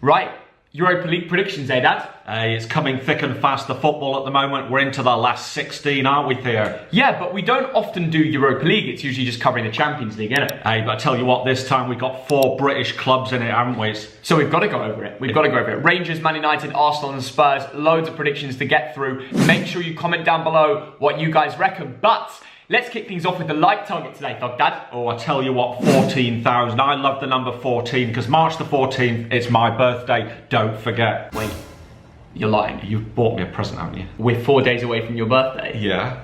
Right. Europa League predictions, eh, Dad? Hey, it's coming thick and fast, the football at the moment. We're into the last 16, aren't we, Theo? Yeah, but we don't often do Europa League. It's usually just covering the Champions League, isn't it? Hey, but I tell you what, this time we've got 4 British clubs in it, haven't we? So we've got to go over it. We've got to go over it. Rangers, Man United, Arsenal and Spurs. Loads of predictions to get through. Make sure you comment down below what you guys reckon. But let's kick things off with the like target today, Thogdad. Oh, I tell you what, 14,000. I love the number 14 because March the 14th, it's my birthday. Don't forget. Wait, you're lying. You've bought me a present, haven't you? We're 4 days away from your birthday. Yeah,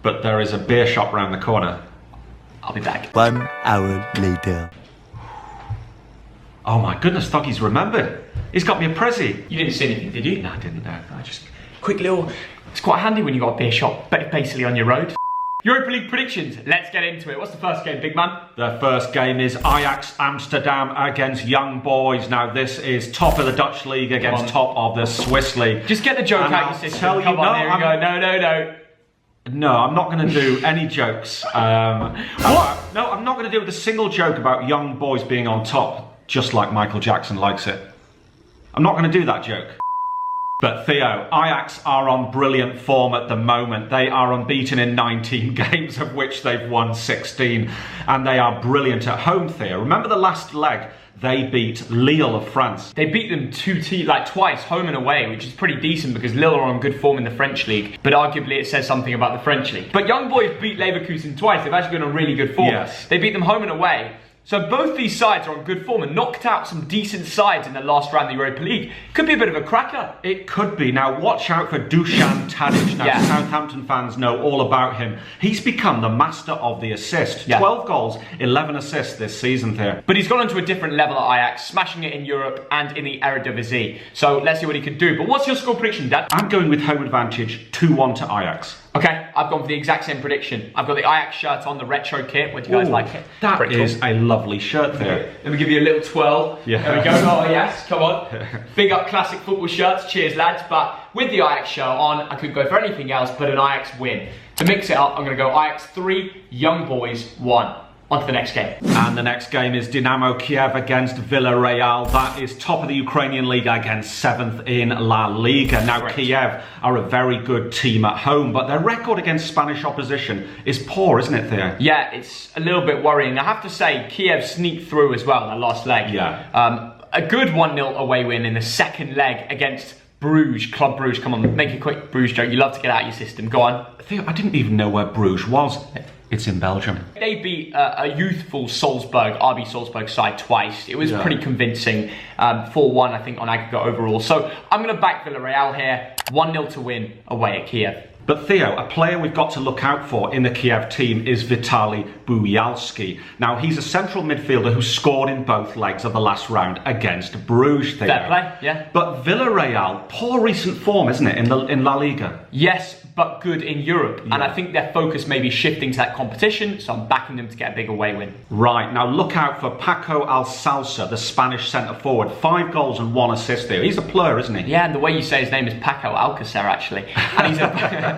but there is a beer shop round the corner. I'll be back. 1 hour later. Oh my goodness, Thoggy's remembered. He's got me a prezi. You didn't see anything, did you? No, I didn't. No, I just... Quick little... It's quite handy when you've got a beer shop basically on your road. Europa League predictions. Let's get into it. What's the first game, big man? The first game is Ajax Amsterdam against Young Boys. Now, this is top of the Dutch league against top of the Swiss league. Just get the joke out your system. Come on, here we go. No. No, I'm not going to do any jokes. What? No, I'm not going to do a single joke about Young Boys being on top, just like Michael Jackson likes it. I'm not going to do that joke. But Theo, Ajax are on brilliant form at the moment. They are unbeaten in 19 games, of which they've won 16. And they are brilliant at home, Theo. Remember the last leg? They beat Lille of France. They beat them twice, home and away, which is pretty decent because Lille are on good form in the French league. But arguably it says something about the French league. But Young Boys beat Leverkusen twice. They've actually been on really good form. Yes. They beat them home and away. So both these sides are on good form and knocked out some decent sides in the last round of the Europa League. Could be a bit of a cracker. It could be. Now watch out for Dusan Tadic. Now Southampton fans know all about him. He's become the master of the assist. 12 goals, 11 assists this season there. But he's gone onto a different level at Ajax, smashing it in Europe and in the Eredivisie. So let's see what he can do. But what's your score prediction, Dad? I'm going with home advantage 2-1 to Ajax. Okay, I've gone for the exact same prediction. I've got the Ajax shirt on, the retro kit. What do you guys like it? That is a lovely shirt there. Let me give you a little twirl. Yeah. There we go. Oh yes, come on. Big up classic football shirts. Cheers, lads. But with the Ajax shirt on, I could go for anything else but an Ajax win. To mix it up, I'm going to go Ajax 3, Young Boys 1. On to the next game. And the next game is Dynamo Kiev against Villareal. That is top of the Ukrainian league against 7th in La Liga. Now, Kiev are a very good team at home, but their record against Spanish opposition is poor, isn't it, Theo? Yeah, it's a little bit worrying. I have to say, Kiev sneaked through as well, their last leg. Yeah. A good 1-0 away win in the second leg against Bruges, Club Bruges. Come on, make a quick Bruges joke. You love to get out your system. Go on. Theo, I didn't even know where Bruges was. It's in Belgium. They beat a youthful Salzburg, RB Salzburg side twice. It was pretty convincing. 4-1, I think, on aggregate overall. So I'm going to back Villarreal here. 1-0 to win away at Kiev. But Theo, a player we've got to look out for in the Kiev team is Vitaly Buyalski. Now, he's a central midfielder who scored in both legs of the last round against Bruges, Theo. Fair play, yeah. But Villarreal, poor recent form, isn't it, in La Liga? Yes, but good in Europe. Yeah. And I think their focus may be shifting to that competition, so I'm backing them to get a big away win. Right, now look out for Paco Alsalsa, the Spanish centre-forward. 5 goals and 1 assist there. He's a player, isn't he? Yeah, and the way you say his name is Paco Alcacer, actually. And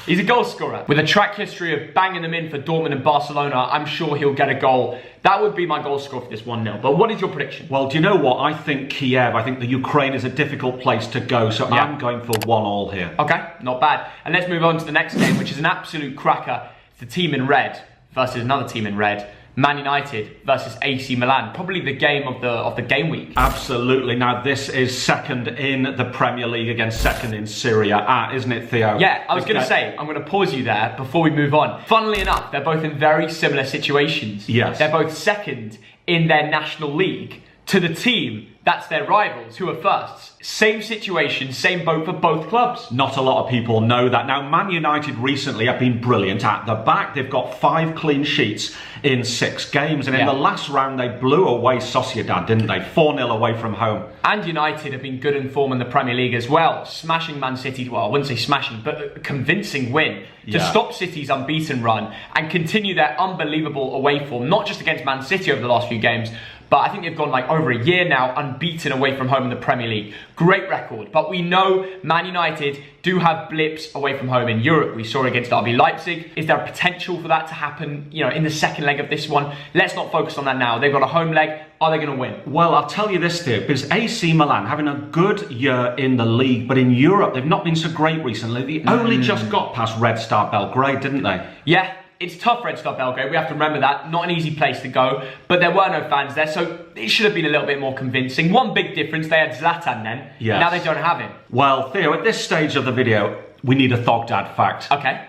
he's a goal scorer. With a track history of banging them in for Dortmund and Barcelona, I'm sure he'll get a goal. That would be my goal score for this 1-0. But what is your prediction? Well, do you know what? I think Kiev, I think the Ukraine is a difficult place to go, so I'm going for 1-1 here. Okay, not bad. And let's move on to the next game, which is an absolute cracker. It's the team in red versus another team in red. Man United versus AC Milan, probably the game of the game week. Absolutely. Now this is second in the Premier League against second in Serie A, isn't it, Theo? Yeah, I was going to say, I'm going to pause you there before we move on. Funnily enough, they're both in very similar situations. Yes. They're both second in their national league to the team that's their rivals, who are firsts. Same situation, same boat for both clubs. Not a lot of people know that. Now, Man United recently have been brilliant at the back. They've got 5 clean sheets in 6 games. And in the last round, they blew away Sociedad, didn't they? 4-0 away from home. And United have been good in form in the Premier League as well. Smashing Man City, well, I wouldn't say smashing, but a convincing win to stop City's unbeaten run and continue their unbelievable away form, not just against Man City over the last few games, but I think they've gone like over a year now unbeaten away from home in the Premier League. Great record, but we know Man United do have blips away from home in Europe. We saw against RB Leipzig. Is there a potential for that to happen, you know, in the second leg of this one? Let's not focus on that now. They've got a home leg. Are they going to win? Well, I'll tell you this, Theo, because AC Milan having a good year in the league, but in Europe they've not been so great recently. They only just got past Red Star Belgrade, didn't they? Yeah. It's tough, Red Star Belgrade. We have to remember that. Not an easy place to go, but there were no fans there, so it should have been a little bit more convincing. One big difference, they had Zlatan then. Yes. Now they don't have him. Well, Theo, at this stage of the video, we need a Thogdad fact. Okay.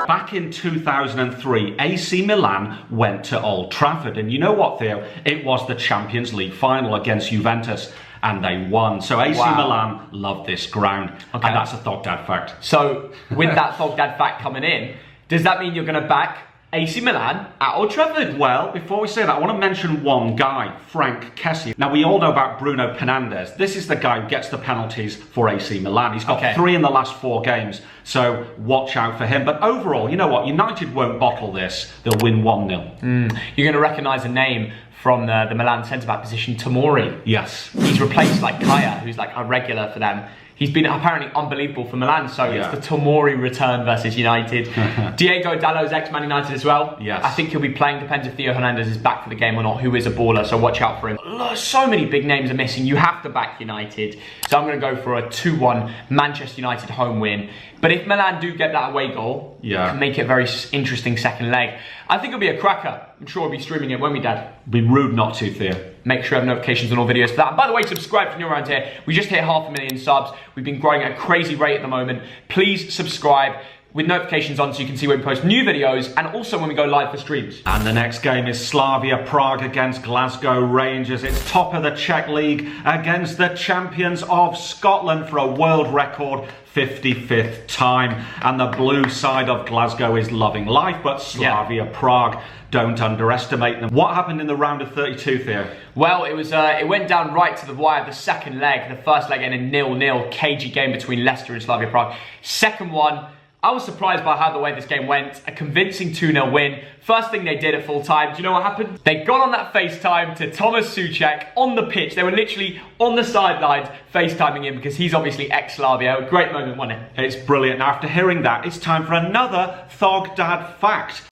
Back in 2003, AC Milan went to Old Trafford, and you know what, Theo? It was the Champions League final against Juventus, and they won. So AC Milan loved this ground, and that's a Thogdad fact. So, with that Thogdad fact coming in, does that mean you're going to back AC Milan at Old Trafford? Well, before we say that, I want to mention one guy, Frank Kessie. Now, we all know about Bruno Fernandes. This is the guy who gets the penalties for AC Milan. He's got 3 in the last 4 games, so watch out for him. But overall, you know what? United won't bottle this. They'll win 1-0. You're going to recognise a name from the Milan centre-back position, Tomori. Yes. He's replaced like Kaya, who's like a regular for them. He's been apparently unbelievable for Milan, so it's the Tomori return versus United. Diego Dalot's ex-Man United as well. Yes. I think he'll be playing, depends if Theo Hernandez is back for the game or not, who is a baller, so watch out for him. So many big names are missing, you have to back United. So I'm going to go for a 2-1 Manchester United home win. But if Milan do get that away goal, it can make it a very interesting second leg. I think it'll be a cracker. I'm sure we'll be streaming it, won't we, Dad? It'd be rude not to, Theo. Make sure you have notifications on all videos for that. And by the way, subscribe if you're around here. We just hit 500,000 subs. We've been growing at a crazy rate at the moment. Please subscribe with notifications on so you can see when we post new videos and also when we go live for streams. And the next game is Slavia Prague against Glasgow Rangers. It's top of the Czech League against the champions of Scotland for a world record 55th time. And the blue side of Glasgow is loving life, but Slavia Prague, don't underestimate them. What happened in the round of 32, Theo? Well, it went down right to the wire, the second leg. The first leg ended 0-0, cagey game between Leicester and Slavia Prague. Second one, I was surprised by how the way this game went. A convincing 2-0 win. First thing they did at full time, do you know what happened? They got on that FaceTime to Thomas Souček on the pitch. They were literally on the sidelines FaceTiming him because he's obviously ex-Slavia. A great moment, wasn't it? It's brilliant. Now, after hearing that, it's time for another Thogdad fact.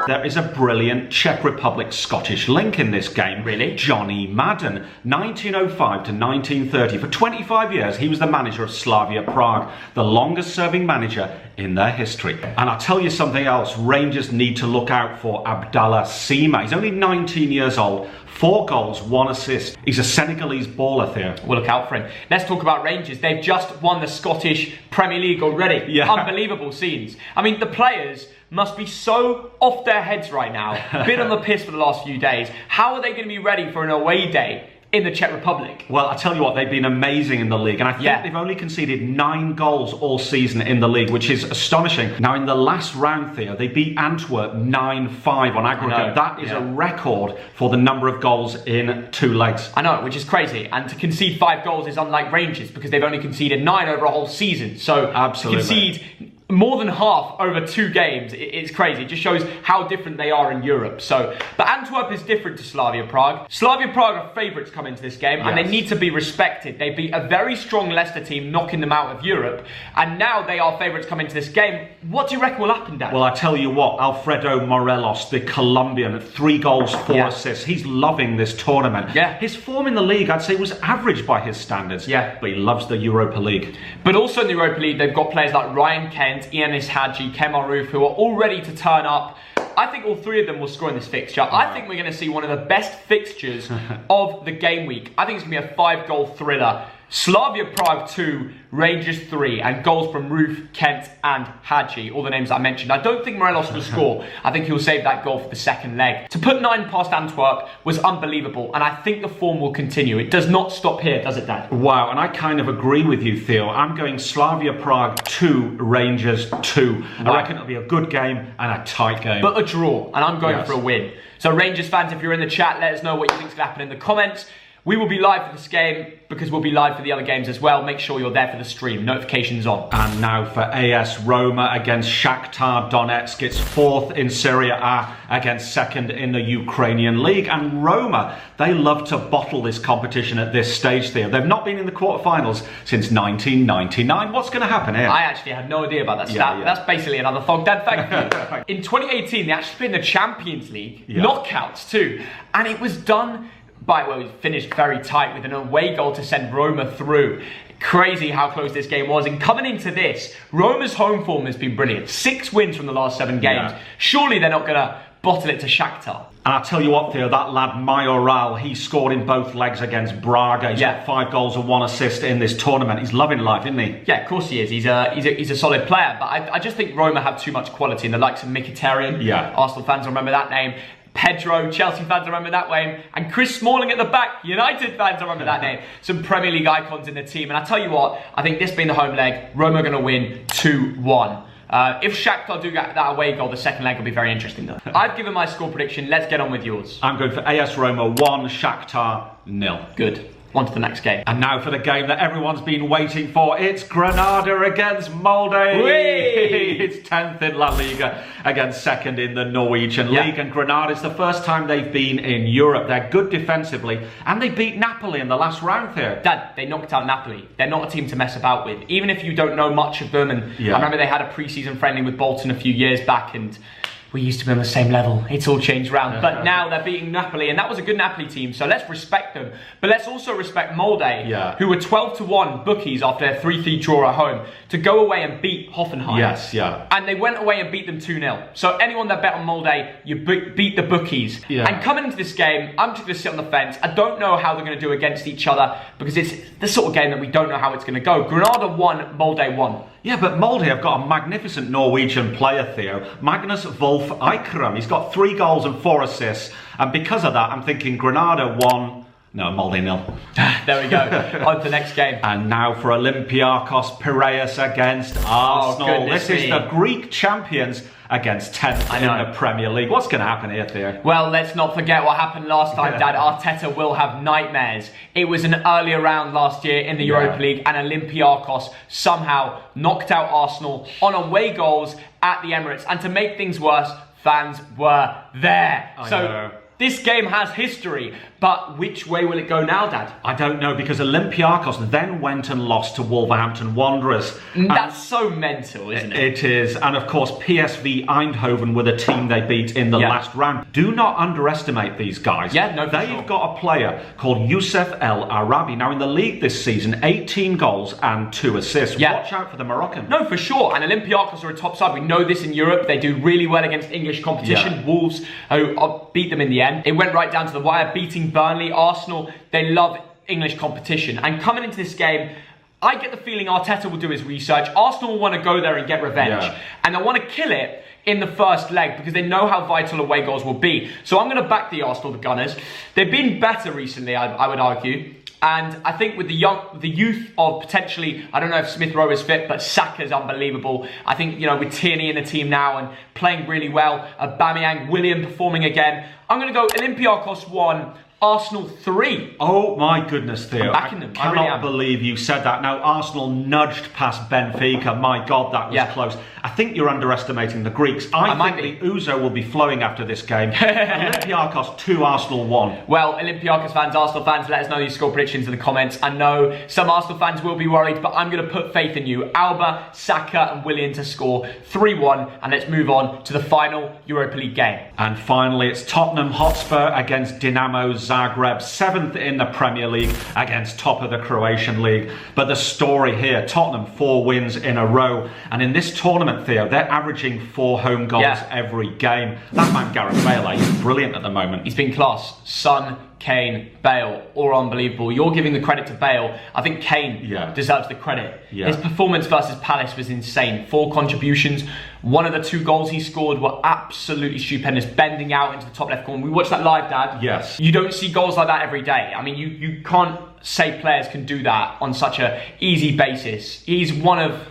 There is a brilliant Czech Republic Scottish link in this game. Really? Johnny Madden, 1905 to 1930. For 25 years, he was the manager of Slavia Prague, the longest serving manager in their history. And I'll tell you something else, Rangers need to look out for Abdallah Sima. He's only 19 years old, 4 goals, 1 assist. He's a Senegalese baller, Theo. We'll look out for him. Let's talk about Rangers. They've just won the Scottish Premier League already. Yeah. Unbelievable scenes. I mean, the players must be so off their heads right now. Been on the piss for the last few days. How are they going to be ready for an away day in the Czech Republic? Well, I tell you what, they've been amazing in the league, and I think they've only conceded 9 goals all season in the league, which is astonishing. Now, in the last round, Theo, they beat Antwerp 9-5 on aggregate. That is a record for the number of goals in 2 legs. I know, which is crazy. And to concede 5 goals is unlike Rangers because they've only conceded 9 over a whole season. So to concede more than half over 2 games, it's crazy. It just shows how different they are in Europe. So, but Antwerp is different to Slavia Prague. Slavia Prague are favourites coming into this game, and they need to be respected. They beat a very strong Leicester team, knocking them out of Europe, and now they are favourites coming into this game. What do you reckon will happen, Dad? Well, I tell you what, Alfredo Morelos, the Colombian, 3 goals, 4 assists. He's loving this tournament. His form in the league, I'd say, was average by his standards. But he loves the Europa League. But also in the Europa League, they've got players like Ryan Kent, Ianis Hadji, Kemal Roof, who are all ready to turn up. I think all 3 of them will score in this fixture. I think we're going to see one of the best fixtures of the game week. I think it's going to be a 5-goal thriller. Slavia Prague 2, Rangers 3, and goals from Roof, Kent and Hadji, all the names I mentioned. I don't think Morelos will score. I think he'll save that goal for the second leg. To put 9 past Antwerp was unbelievable, and I think the form will continue. It does not stop here, does it, Dad? Wow, and I kind of agree with you, Theo. I'm going Slavia Prague 2, Rangers 2. I reckon it'll be a good game and a tight game. But a draw, and I'm going for a win. So Rangers fans, if you're in the chat, let us know what you think's going to happen in the comments. We will be live for this game because we'll be live for the other games as well. Make sure you're there for the stream. Notifications on. And now for AS Roma against Shakhtar Donetsk. It's 4th in Serie A against 2nd in the Ukrainian League. And Roma, they love to bottle this competition at this stage, Theo. They've not been in the quarterfinals since 1999. What's going to happen here? I actually had no idea about that stat. Yeah. That's basically another Thogdad fact. In 2018, they actually played in the Champions League. Knockouts too. And it was done by, well, it finished very tight with an away goal to send Roma through. Crazy how close this game was. And coming into this, Roma's home form has been brilliant. 6 wins from the last 7 games. Yeah. Surely they're not going to bottle it to Shakhtar. And I'll tell you what, Theo, that lad Villareal, he scored in both legs against Braga. He's got 5 goals and 1 assist in this tournament. He's loving life, isn't he? Yeah, of course he is. He's a solid player. But I just think Roma have too much quality in the likes of Mkhitaryan. Yeah. Arsenal fans remember that name. Pedro, Chelsea fans remember that name, and Chris Smalling at the back, United fans remember that name. Some Premier League icons in the team, and I tell you what, I think this being the home leg, Roma are going to win 2-1. If Shakhtar do get that away goal, the second leg will be very interesting though. I've given my score prediction, let's get on with yours. I'm going for AS Roma 1, Shakhtar 0. Good. On to the next game. And now for the game that everyone's been waiting for. It's Granada against Molde. It's 10th in La Liga against 2nd in the Norwegian League. And Granada is the first time they've been in Europe. They're good defensively. And they beat Napoli in the last round here. Dad, they knocked out Napoli. They're not a team to mess about with. Even if you don't know much of them. And I remember they had a pre-season friendly with Bolton a few years back. And we used to be on the same level. It's all changed around. But now they're beating Napoli, and that was a good Napoli team, so let's respect them. But let's also respect Molde, who were 12-1 bookies after their 3-3 draw at home, to go away and beat Hoffenheim. And they went away and beat them 2-0. So anyone that bet on Molde, you beat the bookies. And coming into this game, I'm just going to sit on the fence. I don't know how they're going to do against each other, because it's the sort of game that we don't know how it's going to go. Granada won, Molde won. Yeah, but Molde have got a magnificent Norwegian player, Theo. Magnus Wolf Eikram. He's got 3 goals and 4 assists. And because of that, I'm thinking Granada 1. No, Molde 0. There we go. On to the next game. And now for Olympiacos Piraeus against Arsenal. This is the Greek champions against 10th in the Premier League. What's going to happen here, Theo? Well, let's not forget what happened last time, Dad. Arteta will have nightmares. It was an earlier round last year in the Europa League, and Olympiacos somehow knocked out Arsenal on away goals at the Emirates. And to make things worse, fans were there. I know. This game has history, but which way will it go now, Dad? I don't know, because Olympiacos then went and lost to Wolverhampton Wanderers. That's so mental, isn't it? It is. And of course, PSV Eindhoven were the team they beat in the last round. Do not underestimate these guys. They've got a player called Youssef El Arabi. Now, in the league this season, 18 goals and 2 assists. Watch out for the Moroccan. No, for sure. And Olympiacos are a top side. We know this in Europe. They do really well against English competition. Wolves, who beat them in the end. It went right down to the wire, beating Burnley. Arsenal, they love English competition. And coming into this game, I get the feeling Arteta will do his research. Arsenal will want to go there and get revenge. And they want to kill it in the first leg because they know how vital away goals will be. So I'm going to back the Arsenal, the Gunners. They've been better recently, I would argue. And I think with the youth of potentially, I don't know if Smith Rowe is fit, but Saka's unbelievable. I think, you know, with Tierney in the team now and playing really well, Aubameyang, William performing again. I'm going to go Olympiacos 1, Arsenal 3. Oh my goodness, Theo. I'm backing them. I cannot believe you said that. Now, Arsenal nudged past Benfica. My God, that was close. I think you're underestimating the Greeks. I think the Ouzo will be flowing after this game. Olympiacos 2, Arsenal 1. Well, Olympiacos fans, Arsenal fans, let us know your score predictions in the comments. I know some Arsenal fans will be worried, but I'm going to put faith in you. Alba, Saka and Willian to score 3-1. And let's move on to the final Europa League game. And finally, it's Tottenham Hotspur against Dinamo Zagreb, 7th in the Premier League against top of the Croatian League. But the story here, Tottenham 4 wins in a row. And in this tournament, Theo, they're averaging 4 home goals every game. That man Gareth Bale, he's brilliant at the moment. He's been class. Son, Kane, Bale, all unbelievable. You're giving the credit to Bale. I think Kane deserves the credit. His performance versus Palace was insane. 4 contributions. One of the 2 goals he scored were absolutely stupendous, bending out into the top left corner. We watched that live, Dad. Yes. You don't see goals like that every day. I mean, you can't say players can do that on such a easy basis. He's one of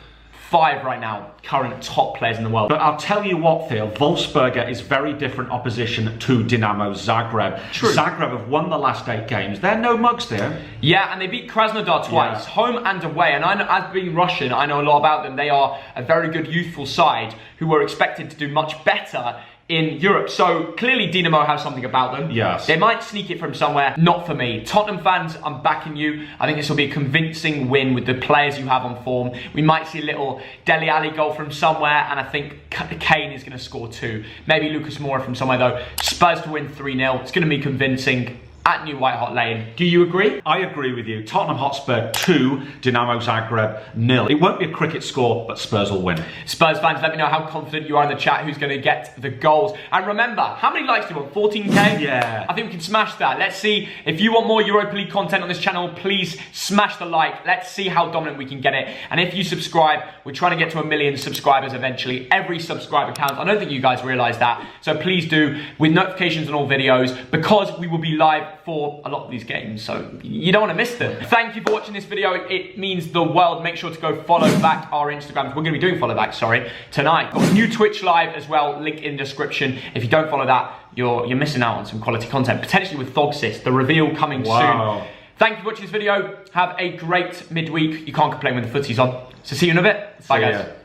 5 right now, current top players in the world. But I'll tell you what, Theo, Wolfsberger is very different opposition to Dinamo Zagreb. True. Zagreb have won the last 8 games. They're no mugs, Theo. Yeah, and they beat Krasnodar twice, home and away. And I know, as being Russian, I know a lot about them. They are a very good youthful side who were expected to do much better in Europe. So clearly Dynamo have something about them. Yes. They might sneak it from somewhere. Not for me. Tottenham fans, I'm backing you. I think this will be a convincing win with the players you have on form. We might see a little Dele Alli goal from somewhere, and I think Kane is going to score 2. Maybe Lucas Moura from somewhere though. Spurs to win 3-0. It's going to be convincing at New White Hart Lane. Do you agree? I agree with you. Tottenham Hotspur 2, Dinamo Zagreb 0. It won't be a cricket score, but Spurs will win. Spurs fans, let me know how confident you are in the chat who's going to get the goals. And remember, how many likes do you want? 14k? Yeah. I think we can smash that. Let's see. If you want more Europa League content on this channel, please smash the like. Let's see how dominant we can get it. And if you subscribe, we're trying to get to 1 million subscribers eventually. Every subscriber counts. I don't think you guys realise that. So please do, with notifications on all videos, because we will be live for a lot of these games, so you don't want to miss them. Thank you for watching this video. It means the world. Make sure to go follow back our Instagrams. We're going to be doing follow back, tonight. Got a new Twitch live as well, link in description. If you don't follow that, you're missing out on some quality content, potentially with Thogsis, the reveal coming soon. Thank you for watching this video. Have a great midweek. You can't complain when the footy's on. So see you in a bit. Bye guys.